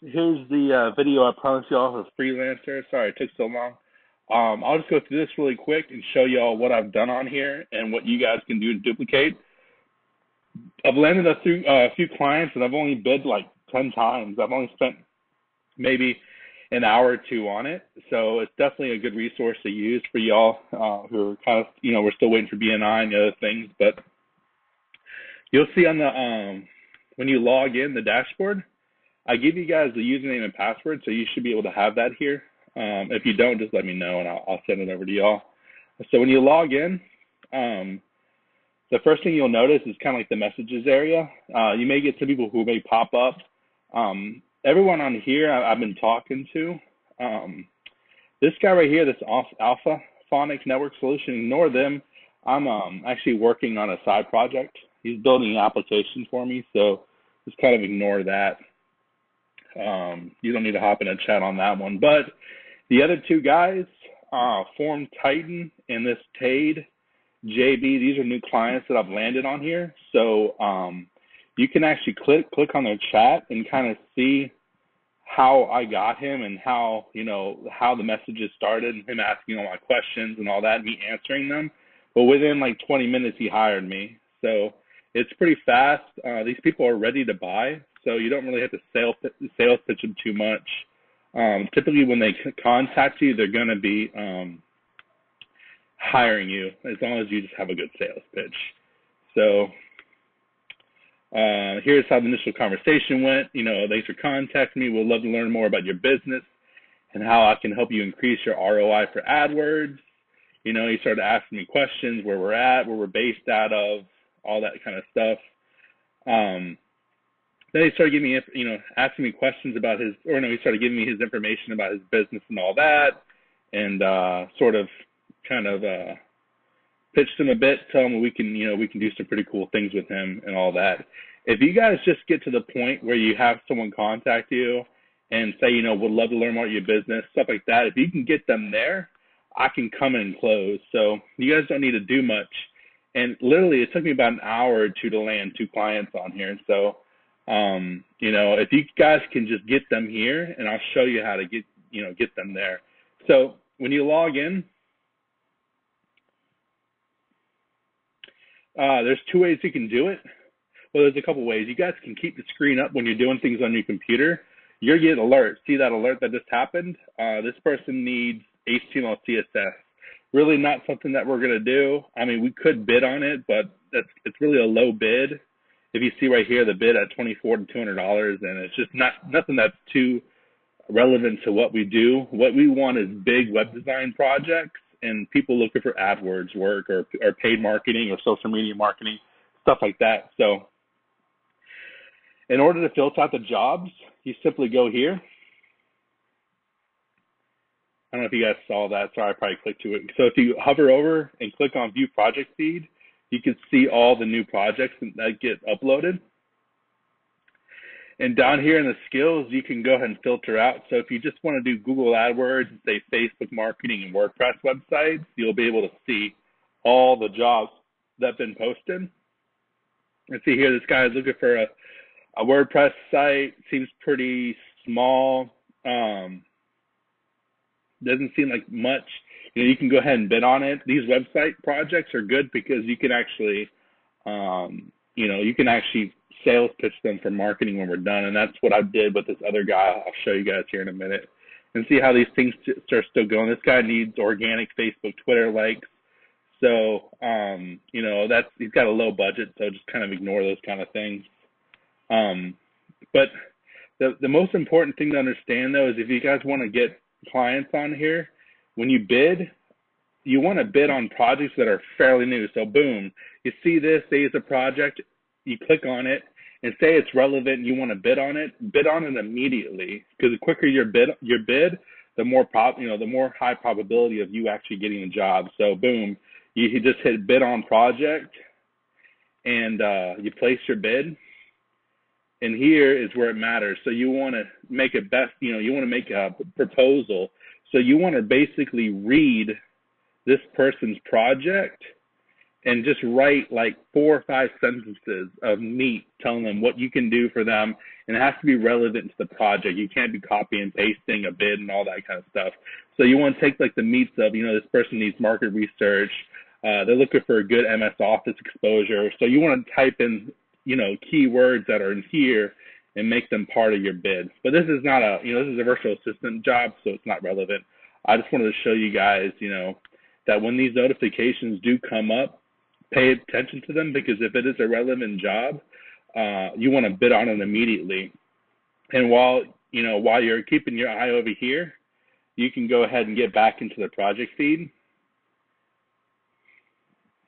Here's the video I promised y'all for Freelancer. Sorry it took so long. I'll just go through this really quick and show y'all what I've done on here and what you guys can do to duplicate. I've landed a few clients, and I've only bid like 10 times. I've only spent maybe an hour or two on it. So it's definitely a good resource to use for y'all who are kind of, we're still waiting for BNI and the other things. But you'll see on the, when you log in the dashboard, I give you guys the username and password, so you should be able to have that here. If you don't, just let me know, and I'll send it over to y'all. So when you log in, the first thing you'll notice is kind of like the messages area. You may get some people who may pop up. Everyone on here I've been talking to. This guy right here, this Alpha Phonics Network Solution, ignore them. I'm actually working on a side project. He's building an application for me, so just kind of ignore that. You don't need to hop in a chat on that one. But the other two guys, Form Titan and this Tade JB, these are new clients that I've landed on here. So you can actually click on their chat and kind of see how I got him and how, how the messages started, him asking all my questions and all that, and me answering them. But within like 20 minutes, he hired me. So it's pretty fast. These people are ready to buy, so you don't really have to sales pitch them too much. Typically, when they contact you, they're going to be hiring you as long as you just have a good sales pitch. So here's how the initial conversation went. Thanks for contacting me. We'd love to learn more about your business and how I can help you increase your ROI for AdWords. He started asking me questions, where we're at, where we're based out of, all that kind of stuff. Then he started giving me, asking me questions about he started giving me his information about his business and all that, and pitched him a bit, tell him we can do some pretty cool things with him and all that. If you guys just get to the point where you have someone contact you and say, would love to learn more about your business, stuff like that, if you can get them there, I can come in and close. So you guys don't need to do much. And literally, it took me about an hour or two to land 2 clients on here. So, if you guys can just get them here, and I'll show you how to get them there. So when you log in, there's 2 ways you can do it. Well, there's a couple ways. You guys can keep the screen up when you're doing things on your computer. You're getting alerts. See that alert that just happened? This person needs HTML, CSS. Really not something that we're going to do. I mean, we could bid on it, but it's really a low bid. If you see right here, the bid at $2,400 to $200, and it's just nothing that's too relevant to what we do. What we want is big web design projects and people looking for AdWords work or paid marketing or social media marketing, stuff like that. So in order to filter out the jobs, you simply go here. I don't know if you guys saw that. Sorry, I probably clicked to it. So if you hover over and click on View Project Feed, you can see all the new projects that get uploaded. And down here in the skills, you can go ahead and filter out. So if you just want to do Google AdWords and say Facebook marketing and WordPress websites, you'll be able to see all the jobs that have been posted. And see here, this guy is looking for a WordPress site. Seems pretty small. Doesn't seem like much. You can go ahead and bid on it. These website projects are good because you can actually, you can actually sales pitch them for marketing when we're done. And that's what I did with this other guy. I'll show you guys here in a minute and see how these things are still going. This guy needs organic Facebook, Twitter likes. So, he's got a low budget, so just kind of ignore those kind of things. But the most important thing to understand, though, is if you guys want to get clients on here, when you bid, you want to bid on projects that are fairly new. So boom, you see this, say it's a project, you click on it and say it's relevant and you want to bid on it immediately, because the quicker your bid, the more the more high probability of you actually getting a job. So boom, you just hit bid on project and you place your bid. And here is where it matters. So you want to make it best, you want to make a proposal. So you want to basically read this person's project and just write like 4 or 5 sentences of meat telling them what you can do for them, and it has to be relevant to the project. You can't be copy and pasting a bid and all that kind of stuff. So you want to take like the meats of, you know, this person needs market research, they're looking for a good MS Office exposure. So you want to type in, you know, keywords that are in here and make them part of your bid. But this is not a, you know, this is a virtual assistant job, so it's not relevant. I just wanted to show you guys, you know, that when these notifications do come up, pay attention to them, because if it is a relevant job, you want to bid on it immediately. And while you're keeping your eye over here, you can go ahead and get back into the project feed,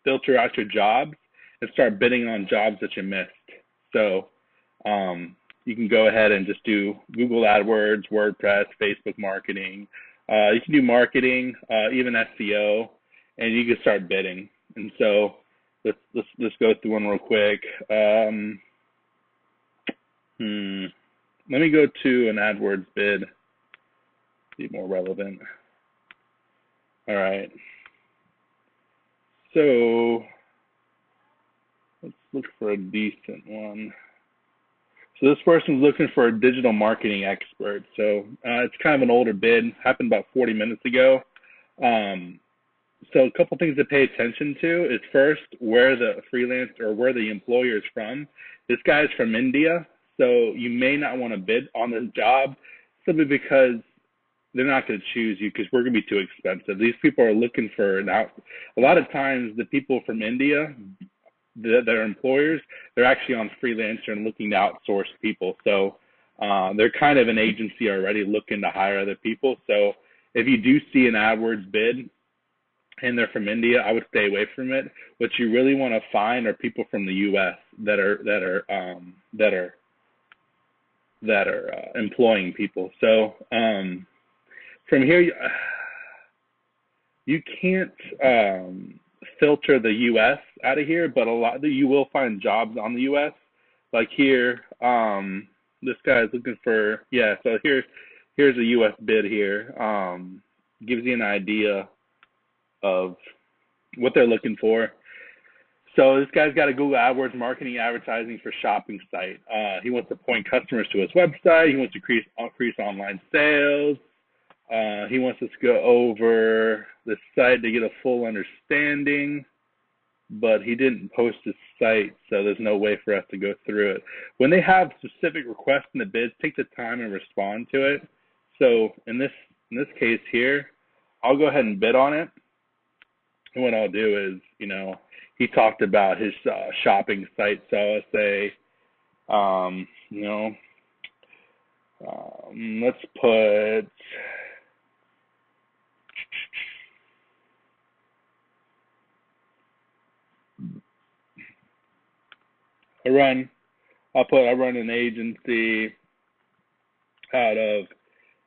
filter out your jobs, and start bidding on jobs that you missed. So you can go ahead and just do Google AdWords, WordPress, Facebook marketing. You can do marketing, even SEO, and you can start bidding. And so let's go through one real quick. Let me go to an AdWords bid, be more relevant. All right. So let's look for a decent one. So this person's looking for a digital marketing expert. So it's kind of an older bid, happened about 40 minutes ago. So a couple things to pay attention to is, first, where the freelancer or where the employer is from. This guy is from India, so you may not want to bid on this job simply because they're not going to choose you, because we're going to be too expensive. These people are looking for an out. A lot of times the people from India, their employers, they're actually on Freelancer and looking to outsource people. So they're kind of an agency already looking to hire other people. So if you do see an AdWords bid and they're from India, I would stay away from it. What you really want to find are people from the U.S. that are employing people. So from here, you can't filter the U.S. out of here, but you will find jobs on the U.S. Like here, this guy is looking for, so here's a U.S. bid here. Gives you an idea of what they're looking for. So this guy's got a Google AdWords marketing advertising for shopping site. He wants to point customers to his website. He wants to increase online sales. He wants us to go over the site to get a full understanding, but he didn't post his site, so there's no way for us to go through it. When they have specific requests in the bids, take the time and respond to it. So in this case here, I'll go ahead and bid on it. And what I'll do is, you know, he talked about his shopping site, so I'll say, let's put, I run an agency out of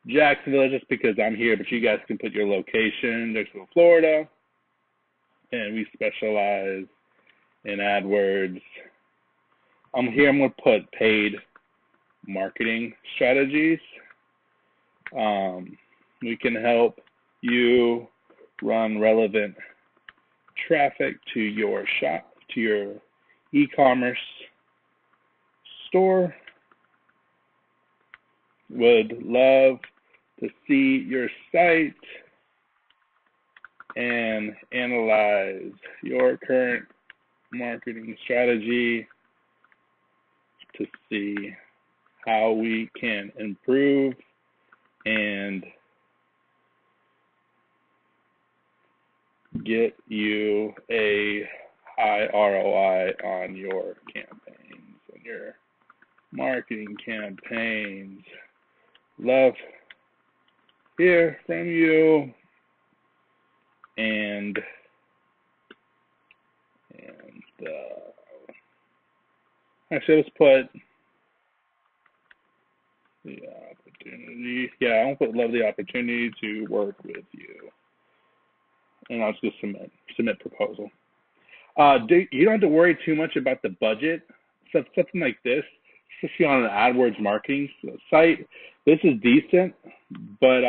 Jacksonville, just because I'm here, but you guys can put your location, Jacksonville, Florida, and we specialize in AdWords. I'm going to put paid marketing strategies. We can help you run relevant traffic to your shop, to your e-commerce store. Would love to see your site and analyze your current marketing strategy to see how we can improve and get you a high ROI on your campaigns and your marketing campaigns. Love hear from you, and actually, let's put the opportunity. Yeah, I'll put love the opportunity to work with you, and I'll just submit proposal. You don't have to worry too much about the budget. So something like this, especially on an AdWords marketing site, this is decent, but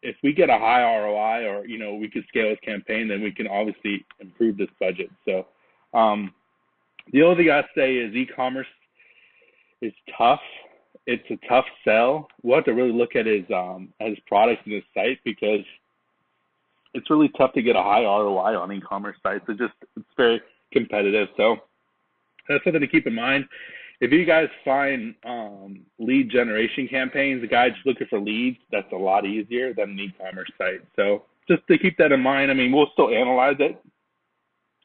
if we get a high ROI, or we could scale this campaign, then we can obviously improve this budget. So the only thing I say is e-commerce is tough. It's a tough sell. We'll have to really look at his products in his site, because it's really tough to get a high ROI on e-commerce sites. It's very competitive. So that's something to keep in mind. If you guys find lead generation campaigns, the guy just looking for leads, that's a lot easier than an e-commerce site. So just to keep that in mind. I mean, we'll still analyze it,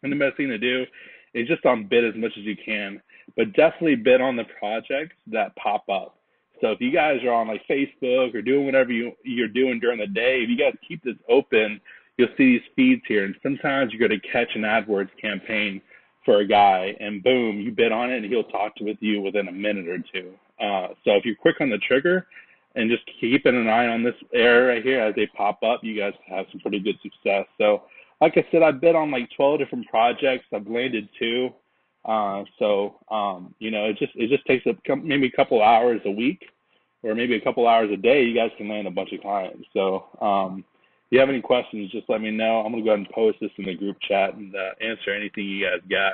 and the best thing to do is just on bid as much as you can, but definitely bid on the projects that pop up. So if you guys are on like Facebook or doing whatever you're doing during the day, if you guys keep this open, you'll see these feeds here. And sometimes you're going to catch an AdWords campaign for a guy, and boom, you bid on it, and he'll talk with you within a minute or two. So if you're quick on the trigger and just keeping an eye on this area right here as they pop up, you guys have some pretty good success. So like I said, I bid on like 12 different projects. I've landed 2. It just takes maybe a couple hours a week, or maybe a couple hours a day. You guys can land a bunch of clients. So if you have any questions, just let me know. I'm going to go ahead and post this in the group chat and answer anything you guys got.